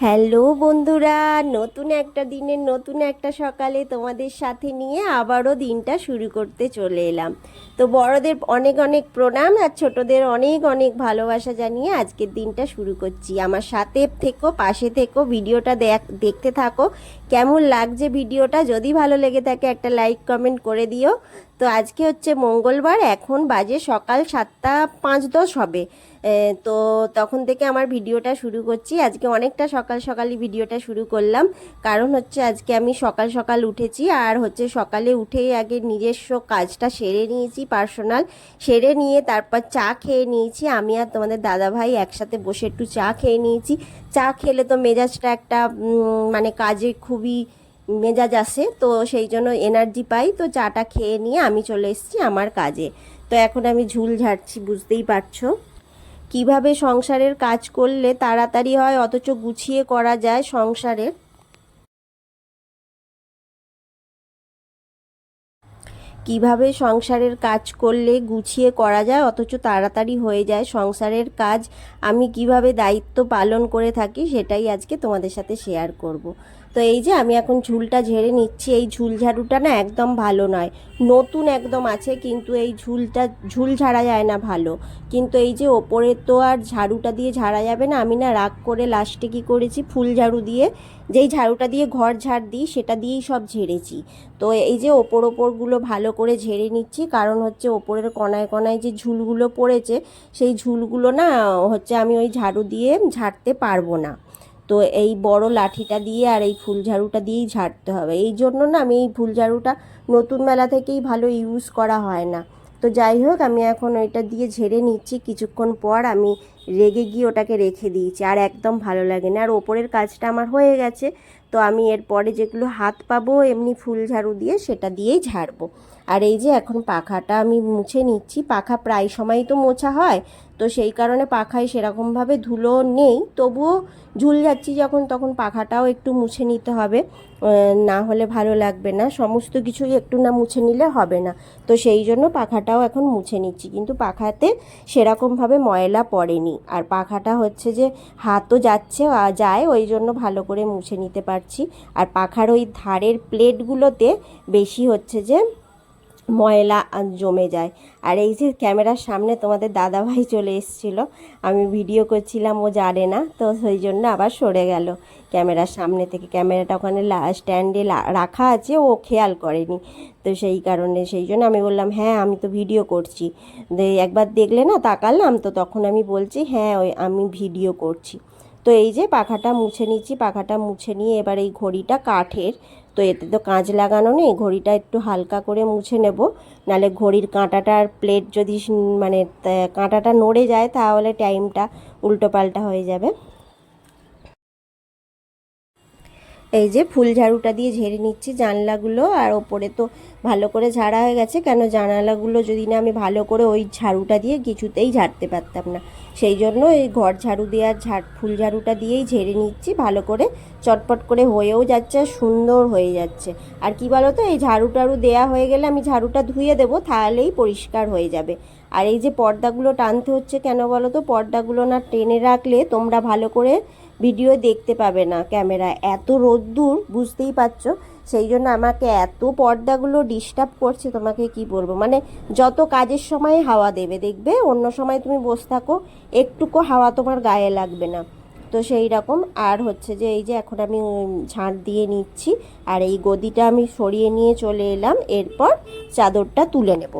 Hello বন্ধুরা, নতুন একটা দিনের নতুন একটা সকালে তোমাদের সাথে নিয়ে আবারও দিনটা শুরু করতে চলে এলাম। তো বড়দের অনেক অনেক প্রণাম আর ছোটদের অনেক অনেক ভালোবাসা জানিয়ে আজকের দিনটা শুরু করছি। আমার সাথে থেকো, পাশে থেকো, ভিডিওটা দেখতে থাকো। কেমন লাগছে ভিডিওটা? যদি ভালো লেগে থাকে একটা লাইক কমেন্ট করে দিও। তো আজকে হচ্ছে মঙ্গলবার, এখন বাজে সকাল 7:05 হবে। তো তখন থেকে আমার ভিডিওটা শুরু করছি। আজকে অনেকটা সকাল সকালই ভিডিওটা শুরু করলাম, কারণ হচ্ছে আজকে আমি সকাল সকাল উঠেছি। আর হচ্ছে সকালে উঠেই আগে নিজস্ব কাজটা সেরে নিয়েছি, পার্সোনাল সেরে নিয়ে তারপর চা খেয়ে নিয়েছি। আমি আর তোমাদের দাদাভাই একসাথে বসে একটু চা খেয়ে নিয়েছি। চা খেলে তো মেজাজটা একটা মানে কাজে খুবই মেজাজ আসে, তো সেই জন্য এনার্জি পাই। তো চাটা খেয়ে নিয়ে আমি চলে এসেছি আমার কাজে। তো এখন আমি ঝুল ঝাড়ছি, বুঝতেই পারছো কিভাবে সংসারের কাজ করলে তাড়াতাড়ি হয় অথচ গুছিয়ে করা যায় সংসারের। কিভাবে সংসারের কাজ করলে গুছিয়ে করা যায় অথচ তাড়াতাড়ি হয়ে যায় সংসারের কাজ, আমি কিভাবে দায়িত্ব পালন করে থাকি সেটাই আজকে তোমাদের সাথে শেয়ার করব। তো এই যে আমি এখন ঝুলটা ঝেড়ে নিচ্ছি। এই ঝুল ঝাড়ুটা না একদম ভালো নয়, নতুন একদম আছে, কিন্তু এই ঝুল ঝাড়া যায় না ভালো। কিন্তু এই যে ওপরে তো আর ঝাড়ুটা দিয়ে ঝাড়া যাবে না, আমি না রাগ করে লাস্টে কী করেছি, ফুল ঝাড়ু দিয়ে, যেই ঝাড়ুটা দিয়ে ঘর ঝাড় দিই সেটা দিয়েই সব ঝেড়েছি। তো এই যে ওপরগুলো ভালো করে ঝেড়ে নিচ্ছি, কারণ হচ্ছে ওপরের কণায় কণায় যে ঝুলগুলো পড়েছে সেই ঝুলগুলো না হচ্ছে আমি ওই ঝাড়ু দিয়ে ঝাড়তে পারবো না। তো এই বড় লাঠিটা দিয়ে আর এই ফুল ঝাড়ুটা দিয়েই ঝাড়তে হবে। এই জন্য না আমি এই ফুল ঝাড়ুটা নতুন মেলা থেকেই ভালো ইউজ করা হয় না। তো যাই হোক, আমি এখন ওইটা দিয়ে ঝেড়ে নিচ্ছি। কিছুক্ষণ পর আমি রেগে গিয়ে ওটাকে রেখে দিয়েছি, আর একদম ভালো লাগে না। আর ওপরের কাজটা আমার হয়ে গেছে, তো আমি এরপরে যেগুলো হাত পাবো এমনি ফুল ঝাড়ু দিয়ে সেটা দিয়েই ঝাড়বো। আর এই যে এখন পাখাটা আমি মুছে নিচ্ছি। পাখা প্রায় সময়ই তো মোছা হয়, তো সেই কারণে পাখায় সেরকমভাবে ধুলো নেই, তবুও ঝুল যাচ্ছি যখন তখন পাখাটাও একটু মুছে নিতে হবে। না হলে ভালো লাগবে না, সমস্ত কিছুই একটু না মুছে নিলে হবে না। তো সেই জন্য পাখাটাও এখন মুছে নিচ্ছি, কিন্তু পাখাতে সেরকমভাবে ময়লা পড়েনি। আর পাখাটা হচ্ছে যে হাতও যাচ্ছে যায়, ওই জন্য ভালো করে মুছে নিতে পারছি। আর পাখার ওই ধারের প্লেটগুলোতে বেশি হচ্ছে যে ময়লা জমে যায়। আর এই যে ক্যামেরার সামনে তোমাদের দাদাভাই চলে এসেছিল, আমি ভিডিও করছিলাম, ও জানে না, তো সেই জন্য আবার সরে গেল ক্যামেরার সামনে থেকে। ক্যামেরাটা ওখানে স্ট্যান্ডে রাখা আছে, ও খেয়াল করেনি। তো সেই কারণে সেই জন্য আমি বললাম হ্যাঁ আমি তো ভিডিও করছি, একবার দেখলে না, তাকালাম, তো তখন আমি বলছি হ্যাঁ ওই আমি ভিডিও করছি। তো এই যে পাখাটা মুছে নিচ্ছি। পাখাটা মুছে নিয়ে এবার এই ঘড়িটা কাঠের, তো এতে তো কাঁচ লাগানো নেই, ঘড়িটা একটু হালকা করে মুছে নেব। নালে ঘড়ির কাঁটাটার প্লেট যদি মানে কাঁটাটা নড়ে যায় তাহলে টাইমটা উল্টোপাল্টা হয়ে যাবে। এই যে ফুল ঝাড়ুটা দিয়ে ঝেড়ে নিচ্ছি জানলাগুলো। আর ওপরে তো ভালো করে ঝাড়া হয়ে গেছে, কেন জানালাগুলো যদি না আমি ভালো করে ওই ঝাড়ুটা দিয়ে কিছুতেই ঝাড়তে পারতাম না। সেই জন্য এই ঘর ঝাড়ু দেওয়ার ফুল ঝাড়ুটা দিয়েই ঝেড়ে নিচ্ছি ভালো করে। চটপট করে হয়েও যাচ্ছে, সুন্দর হয়ে যাচ্ছে। আর কি বলো তো, এই ঝাড়ু টাড়ু দেওয়া হয়ে গেলে আমি ঝাড়ুটা ধুয়ে দেবো, তাহলেই পরিষ্কার হয়ে যাবে। আর এই যে পর্দাগুলো টানতে হচ্ছে কেন বলো তো, পর্দাগুলো না টেনে রাখলে তোমরা ভালো করে ভিডিও দেখতে পাবে না, ক্যামেরায় এত রোদ্দুর, বুঝতেই পারছো। সেই জন্য আমাকে এত পর্দাগুলো ডিস্টার্ব করছে, তোমাকে কি বলবো। মানে যত কাজের সময় হাওয়া দেবে, দেখবে অন্য সময় তুমি বসে থাকো, একটুকু হাওয়া তোমার গায়ে লাগবে না। তো সেই রকম। আর হচ্ছে যে এই যে এখন আমি ঝাঁট দিয়ে নিচ্ছি। আর এই গদিটা আমি সরিয়ে নিয়ে চলে এলাম, এরপর চাদরটা তুলে নেব।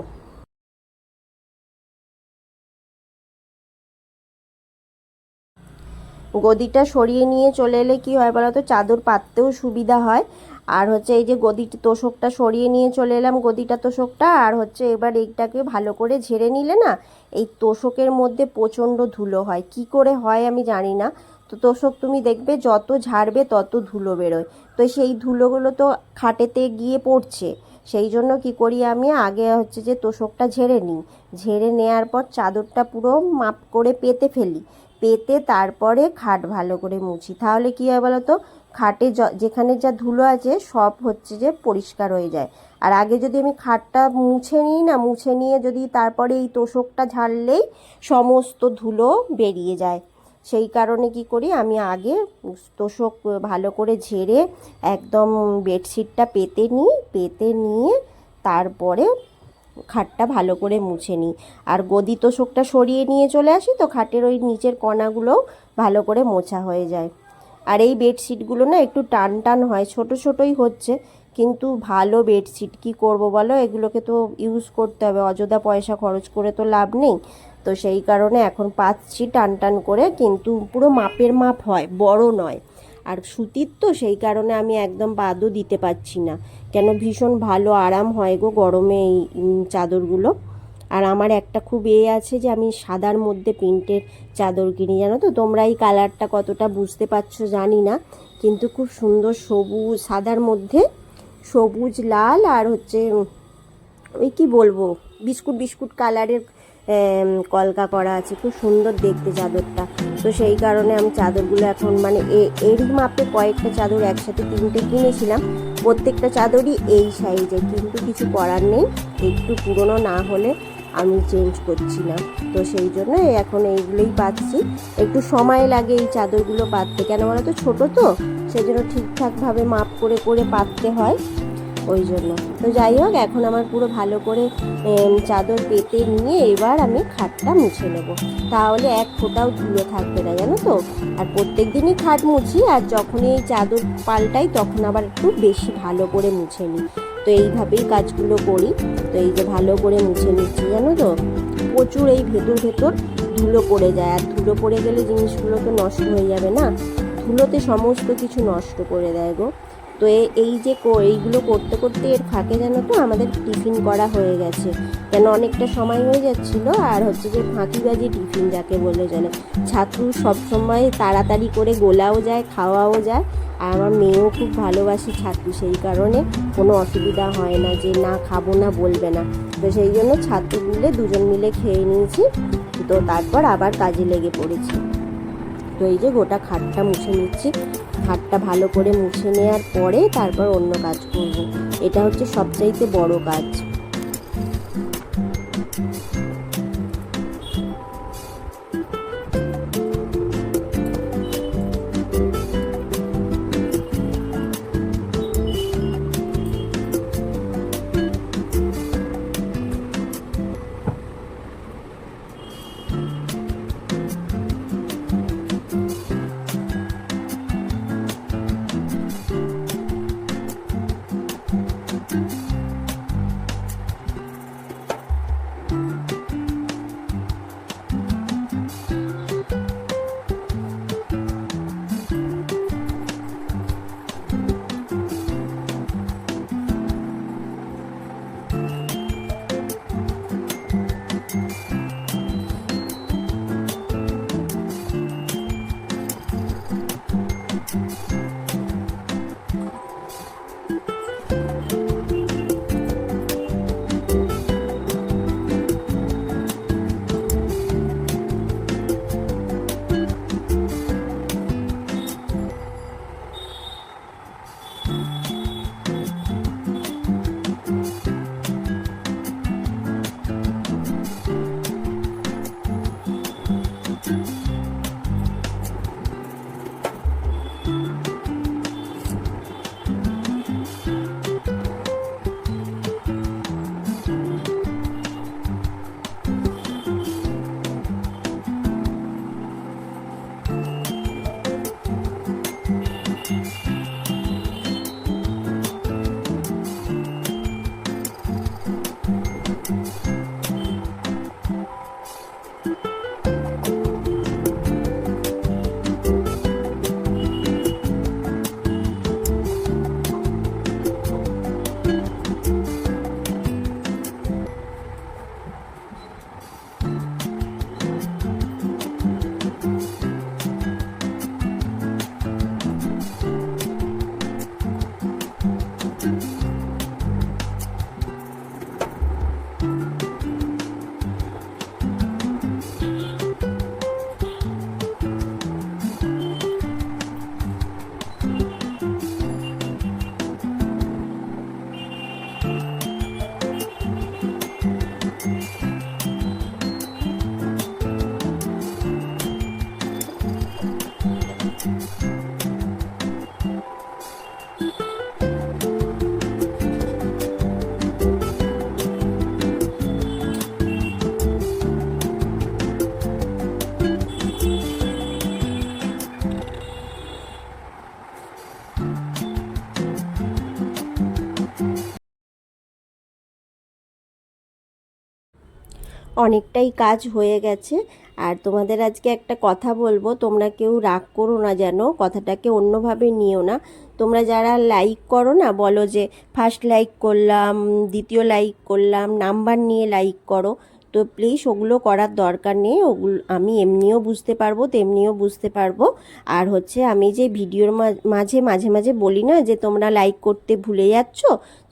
গদিটা সরিয়ে নিয়ে চলে এলে কি হয় বলো তো, চাদর পাততেও সুবিধা হয়। আর হচ্ছে এই যে গদি তোষকটা সরিয়ে নিয়ে চলে এলাম, গদিটা তোষকটা। আর হচ্ছে এবার এইটাকে ভালো করে ঝেড়ে নিলে না, এই তোষকের মধ্যে প্রচণ্ড ধুলো হয়, কি করে হয় আমি জানি না। তো তোষক তুমি দেখবে যত ঝাড়বে তত ধুলো বেরোয়, তো সেই ধুলোগুলো তো খাটেতে গিয়ে পড়ছে। সেই জন্য কি করি, আমি আগে হচ্ছে যে তোষকটা ঝেড়ে নিই, ঝেড়ে নেওয়ার পর চাদরটা পুরো মাপ করে পেতে ফেলি, পেতে তারপরে খাট ভালো করে মুছি। তাহলে কী হয় বলো তো, খাটে যেখানে যা ধুলো আছে সব হচ্ছে যে পরিষ্কার হয়ে যায়। আর আগে যদি আমি খাটটা মুছে নিই না, মুছে নিয়ে যদি তারপরে এই তোষকটা ঝাড়লেই সমস্ত ধুলো বেরিয়ে যায়। সেই কারণে কি করি, আমি আগে তোষক ভালো করে ঝেড়ে একদম বেডশিটটা পেতে নিয়ে তারপরে খাটটা ভালো করে মুছে নিই। আর গদি তোষকটা সরিয়ে নিয়ে চলে আসি, তো খাটের ওই নিচের কণাগুলোও ভালো করে মোছা হয়ে যায়। আর এই বেডশিটগুলো না একটু টান টান হয়, ছোট ছোটই হচ্ছে, কিন্তু ভালো বেডশিট, কি করব বলো, এগুলোকে তো ইউজ করতে হবে, অযথা পয়সা খরচ করে তো লাভ নেই। তো সেই কারণে এখন পাচ্ছি টান টান করে, কিন্তু পুরো মাপের মাপ হয়, বড় নয়। আর সুতির তো, সেই কারণে আমি একদম বাদও দিতে পারছি না, কেন ভীষণ ভালো আরাম হয় গো গরমে এই চাদরগুলো। আর আমার একটা খুব আছে যে আমি সাদার মধ্যে প্রিন্টের চাদর কিনি, জানো তো তোমরা এই কালারটা কতটা বুঝতে পারছো জানি না, কিন্তু খুব সুন্দর সবুজ, সাদার মধ্যে সবুজ লাল আর হচ্ছে ওই কি বলবো, বিস্কুট বিস্কুট কালারের কলকা করা আছে, খুব সুন্দর দেখতে চাদরটা। তো সেই কারণে আমি চাদরগুলো এখন মানে এরই মাপে কয়েকটা চাদর একসাথে 3টে কিনেছিলাম, প্রত্যেকটা চাদরই এই সাইজে, কিন্তু কিছু করার নেই, একটু পুরনো না হলে আমি চেঞ্জ করছি না। তো সেই জন্য এখন এইগুলোই পাচ্ছি, একটু সময় লাগে এই চাদরগুলো পাততে, কেন বলো তো ছোটো তো, সেই জন্য ঠিকঠাকভাবে মাপ করে করে পাততে হয়, ওই জন্য। তো যাই হোক, এখন আমার পুরো ভালো করে চাদর পেতে নিয়ে এবার আমি খাটটা মুছে নেব, তাহলে এক ফোঁটাও ধুলো থাকবে না, জানো তো। আর প্রত্যেক দিনই খাট মুছি, আর যখনই এই চাদর পাল্টাই তখন আবার একটু বেশি ভালো করে মুছে নিই। তো এইভাবেই কাজগুলো করি। তো এই যে ভালো করে মুছে নিচ্ছি, জানো তো, প্রচুর এই ভেতর ভেতর ধুলো পড়ে যায়, আর ধুলো পড়ে গেলে জিনিসগুলো তো নষ্ট হয়ে যাবে না, ধুলোতে সমস্ত কিছু নষ্ট করে দেয় গো। তো এই যে এইগুলো করতে করতে এর ফাঁকে জানো তো আমাদের টিফিন করা হয়ে গেছে, কেন অনেকটা সময় হয়ে যাচ্ছিলো। আর হচ্ছে যে ফাঁকিবাজি টিফিন যাকে বলে জানে, ছাতু সবসময় তাড়াতাড়ি করে গোলাও যায়, খাওয়াও যায়, আর আমার মেয়েও খুব ভালোবাসি ছাতু, সেই কারণে কোনো অসুবিধা হয় না যে না খাবো না বলবে না। তো সেই জন্য ছাতু মিলে দুজন মিলে খেয়ে নিয়েছি, তো তারপর আবার কাজে লেগে পড়েছি। তো এই যে গোটা খাটটা মুছে নিচ্ছি, খাটটা ভালো করে মুছে নেওয়ার পরে তারপর অন্য কাজ করব, এটা হচ্ছে সবচাইতে বড় কাজ। অনেকটাই কাজ হয়ে গেছে। আর তোমাদের আজকে একটা কথা বলবো, তোমরা কেউ রাগ করো না, যেন কথাটাকে অন্যভাবে নিও না। তোমরা যারা লাইক করো না, বলো যে ফার্স্ট লাইক করলাম, দ্বিতীয় লাইক করলাম, নাম্বার নিয়ে লাইক করো, তো প্লিজ ওগুলো করার দরকার নেই। ওগুলো আমি এমনিও বুঝতে পারবো, তেমনিও বুঝতে পারবো। আর হচ্ছে আমি যে ভিডিওর মাঝে মাঝে মাঝে বলি না যে তোমরা লাইক করতে ভুলে যাচ্ছ,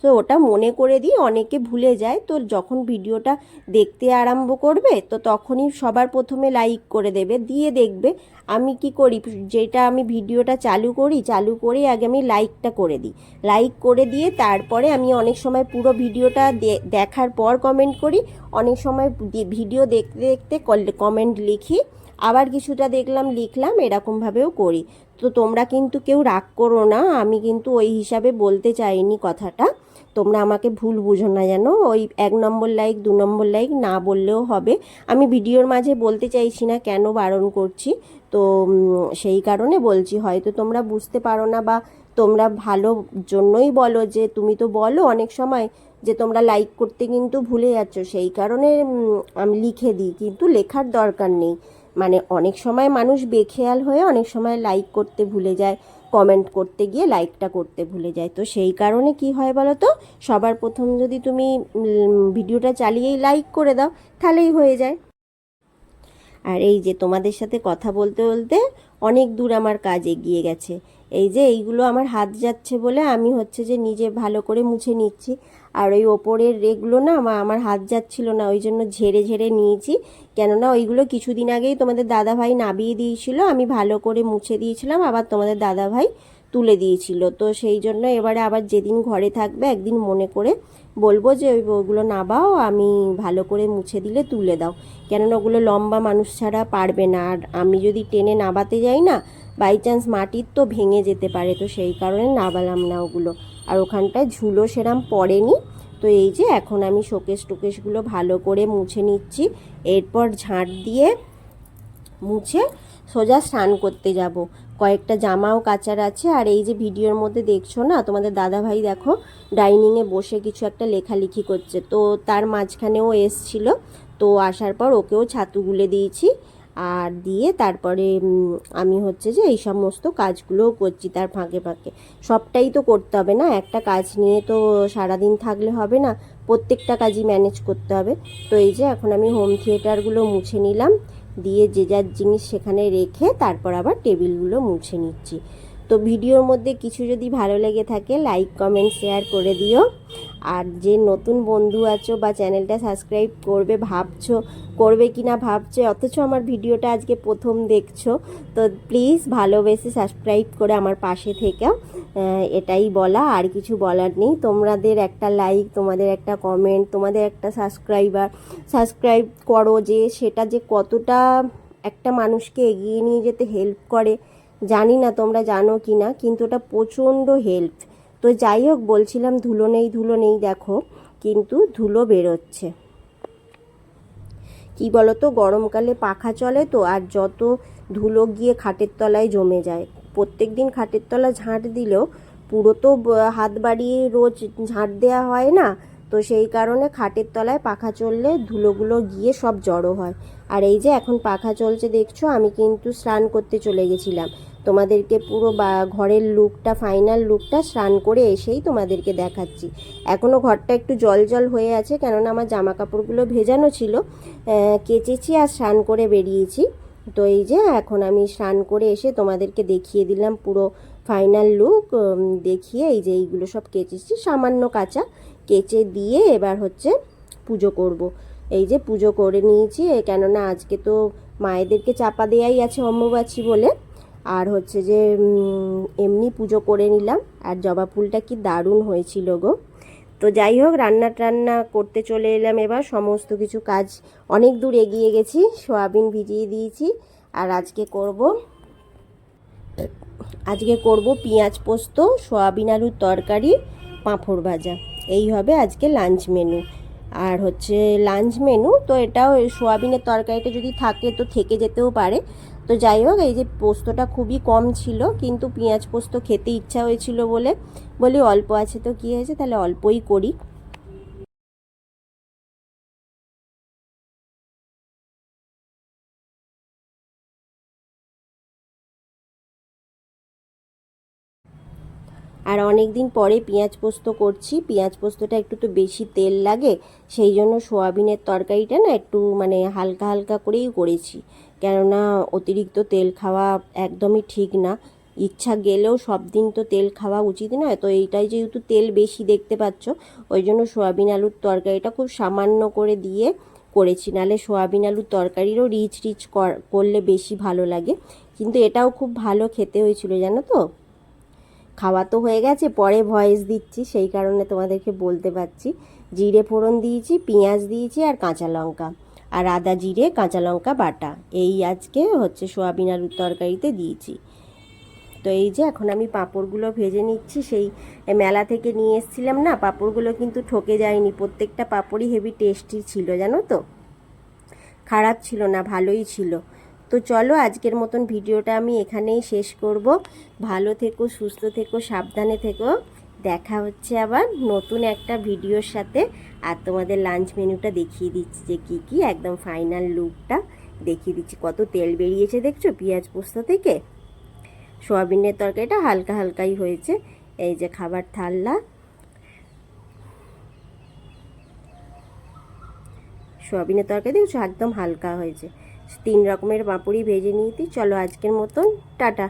তো ওটা মনে করে দিই, অনেকে ভুলে যায়। তো যখন ভিডিওটা দেখতে আরম্ভ করবে তো তখনই সবার প্রথমে লাইক করে দেবে, দিয়ে দেখবে আমি কি করি, যেটা আমি ভিডিওটা চালু করি, চালু করে আগে আমি লাইকটা করে দিই। লাইক করে দিয়ে তারপরে আমি অনেক সময় পুরো ভিডিওটা দেখার পর কমেন্ট করি, অনেক সময় ভিডিও দেখতে দেখতে কমেন্ট লিখি, আবার কিছুটা দেখলাম লিখলাম, এরকমভাবেও করি। তো তোমরা কিন্তু কেউ রাগ করো না, আমি কিন্তু ওই হিসাবে বলতে চাইনি কথাটা, তোমরা আমাকে ভুল বুঝো না যেন। ওই 1 নম্বর লাইক 2 নম্বর লাইক না বললেও হবে, আমি ভিডিওর মাঝে বলতে চাইছি না, কেন বারণ করছি। তো সেই কারণে বলছি, হয়তো তোমরা বুঝতে পারো না, বা তোমরা ভালো জন্যই বলো, যে তুমি তো বলো অনেক সময় যে তোমরা লাইক করতে কিন্তু ভুলে যাচ্ছ, সেই কারণে আমি লিখে দিই, কিন্তু লেখার দরকার নেই। মানে অনেক সময় মানুষ বেখেয়াল হয়ে অনেক সময় লাইক করতে ভুলে যায়, কমেন্ট করতে গিয়ে লাইকটা করতে ভুলে যায়। তো সেই কারণে কি হয় বলো তো, সবার প্রথম যদি তুমি ভিডিওটা চালিয়েই লাইক করে দাও, তাহলেই হয়ে যায়। আর এই যে তোমাদের সাথে কথা বলতে বলতে অনেক দূর আমার কাজ এগিয়ে গেছে। এই যে এইগুলো আমার হাত যাচ্ছে বলে আমি হচ্ছে যে নিজে ভালো করে মুছে নিচ্ছি। আর ওই ওপরের রেগুলো না আমার হাত যাচ্ছিল না, ওই জন্য ঝেড়ে ঝেড়ে নিয়েছি। কেননা ওইগুলো কিছুদিন আগেই তোমাদের দাদাভাই নাবিয়ে দিয়েছিল, আমি ভালো করে মুছে দিয়েছিলাম, আবার তোমাদের দাদাভাই তুলে দিয়েছিল। তো সেই জন্য এবারে আবার যেদিন ঘরে থাকবে একদিন মনে করে বলবো যে ওইগুলো নাবাও, আমি ভালো করে মুছে দিলে তুলে দাও। কেননা ওগুলো লম্বা মানুষ ছাড়া পারবে না, আর আমি যদি টেনে নাবাতে যাই না, বাই চান্স মাটির তো ভেঙে যেতে পারে, তো সেই কারণে নাবালাম না ওগুলো। আর ওখানটায় ঝুলো সেরাম পড়েনি। তো এই যে এখন আমি শোকেস টোকেসগুলো ভালো করে মুছে নিচ্ছি, এরপর ঝাঁট দিয়ে মুছে সোজা স্নান করতে যাব। কয়েকটা জামাও কাচার আছে। আর এই যে ভিডিওর মধ্যে দেখছো না, তোমাদের দাদাভাই দেখো ডাইনিংয়ে বসে কিছু একটা লেখালেখি করছে, তো তার মাঝখানেও এসছিল, তো আসার পর ওকেও ছাতু গুলে দিয়েছি। আর দিয়ে তারপরে আমি হচ্ছে যে এই সমস্ত কাজগুলোও করছি তার ফাঁকে ফাঁকে। সবটাই তো করতে হবে না, একটা কাজ নিয়ে তো সারাদিন থাকলে হবে না, প্রত্যেকটা কাজই ম্যানেজ করতে হবে। তো এই যে এখন আমি হোম থিয়েটারগুলো মুছে নিলাম, দিয়ে যে যার জিনিস সেখানে রেখে তারপর আবার টেবিলগুলো মুছে নিচ্ছি। তো ভিডিওর মধ্যে কিছু যদি ভালো লেগে থাকে লাইক কমেন্ট শেয়ার করে দিও। আর যে নতুন বন্ধু আছো বা চ্যানেলটা সাবস্ক্রাইব করবে ভাবছো, করবে কি না ভাবছো, অথচ আমার ভিডিওটা আজকে প্রথম দেখছো, তো প্লিজ ভালোবেসে সাবস্ক্রাইব করে আমার পাশে থেকেও, এটাই বলা, আর কিছু বলার নেই। তোমাদের একটা লাইক, তোমাদের একটা কমেন্ট, তোমাদের একটা সাবস্ক্রাইব করো, যে সেটা যে কতটা একটা মানুষকে এগিয়ে নিয়ে যেতে হেল্প করে, জানি না তোমরা জানো কি না, কিন্তু ওটা প্রচণ্ড হেল্প। তো যাই হোক, বলছিলাম ধুলো নেই ধুলো নেই, দেখো কিন্তু ধুলো বেরোচ্ছে। কি বলো তো, গরমকালে পাখা চলে তো, আর যত ধুলো গিয়ে খাটের তলায় জমে যায়। প্রত্যেক দিন খাটের তলা ঝাঁট দিলেও পুরো তো হাত বাড়িয়ে রোজ ঝাঁট দেওয়া হয় না, তো সেই কারণে খাটের তলায় পাখা চললে ধুলোগুলো গিয়ে সব জড়ো হয়। আর এই যে এখন পাখা চলছে দেখছো, আমি কিন্তু স্নান করতে চলে গেছিলাম, তোমাদেরকে পুরো ঘরের লুকটা, ফাইনাল লুকটা স্নান করে এসেই তোমাদেরকে দেখাচ্ছি। এখনও ঘরটা একটু জল জল হয়ে আছে, কেননা আমার জামা কাপড়গুলো ভেজানো ছিল, কেচেছি আর স্নান করে বেরিয়েছি। তো এই যে এখন আমি স্নান করে এসে তোমাদেরকে দেখিয়ে দিলাম পুরো ফাইনাল লুক। দেখিয়ে এই যে এইগুলো সব কেচেছি, সামান্য কাঁচা, কেচে দিয়ে এবার হচ্ছে পুজো করব। এই যে পুজো করে নিয়েছি, কেননা আজকে তো মায়েদেরকে চাপা দেয়াই আছে অম্বুবাচী বলে। আর হচ্ছে যে এমনি পুজো করে নিলাম। আর জবা ফুলটা কি দারুণ হয়েছিল গো। তো যাই হোক, রান্না করতে চলে এলাম এবার। সমস্ত কিছু কাজ অনেক দূর এগিয়ে গেছি, সয়াবিন ভিজিয়ে দিয়েছি। আর আজকে করব পেঁয়াজ পোস্ত, সয়াবিন আলুর তরকারি, পাঁপড় ভাজা, এই হবে আজকে লাঞ্চ মেনু। আর হচ্ছে লাঞ্চ মেনু তো এটাও, সয়াবিনের তরকারিটা যদি থাকে তো থেকে যেতেও পারে। তো যাই হোক, এই যে পোস্তটা খুবই কম ছিল, কিন্তু পেঁয়াজ পোস্ত খেতে ইচ্ছা হয়েছিল বলে বলি অল্প আছে তো কী হয়েছে, তাহলে অল্পই করি। আর অনেক দিন পরে পেঁয়াজ পোস্ত করছি। পেঁয়াজ পোস্তটা একটু তো বেশি তেল লাগে, সেই জন্য সোয়াবিনের তরকারিটা না একটু মানে হালকা হালকা করেই করেছি, কেননা অতিরিক্ত তেল খাওয়া একদমই ঠিক না। ইচ্ছা গেলেও সব দিন তো তেল খাওয়া উচিত নয়, তো এইটাই যেহেতু তেল বেশি দেখতে পাচ্ছ, ওই জন্য সোয়াবিন আলুর তরকারিটা খুব সামান্য করে দিয়ে করেছি। নাহলে সোয়াবিন আলুর তরকারিরও রিচ রিচ করলে বেশি ভালো লাগে, কিন্তু এটাও খুব ভালো খেতে হয়েছিল জানো তো। খাওয়া তো হয়ে গেছে, পরে ভয়েস দিচ্ছি সেই কারণে তোমাদেরকে বলতে পারছি। জিরে ফোড়ন দিয়েছি, পেঁয়াজ দিয়েছি আর কাঁচা লঙ্কা, আর আদা জিরে কাঁচা লঙ্কা বাটা, এই আজকে হচ্ছে সোয়াবিন আলুর তরকারিতে দিয়েছি। তো এই যে এখন আমি পাঁপড়গুলো ভেজে নিচ্ছি। সেই মেলা থেকে নিয়ে এসেছিলাম না, পাঁপড়গুলো কিন্তু ঠকে যায়নি, প্রত্যেকটা পাঁপড়ই হেভি টেস্টি ছিল জানো তো, খারাপ ছিল না, ভালোই ছিল। তো চলো আজকের মতন ভিডিওটা আমি এখানেই শেষ করব। ভালো থেকো, সুস্থ থেকো, সাবধানে থেকো। দেখা হচ্ছে আবার নতুন একটা ভিডিওর সাথে। আর তোমাদের লাঞ্চ মেনুটা দেখিয়ে দিচ্ছি যে কী কী, একদম ফাইনাল লুকটা দেখিয়ে দিচ্ছি। কত তেল বেরিয়েছে দেখছো পেঁয়াজ পোস্ত থেকে। সোয়াবিনের তরকারিটা হালকা হালকাই হয়েছে। এই যে খাবার থালা, সোয়াবিনের তরকারি দেখছো একদম হালকা হয়েছে। 3 রকমের পাঁপড়ই ভেজে নিয়েছি। চলো আজকের মতন টাটা।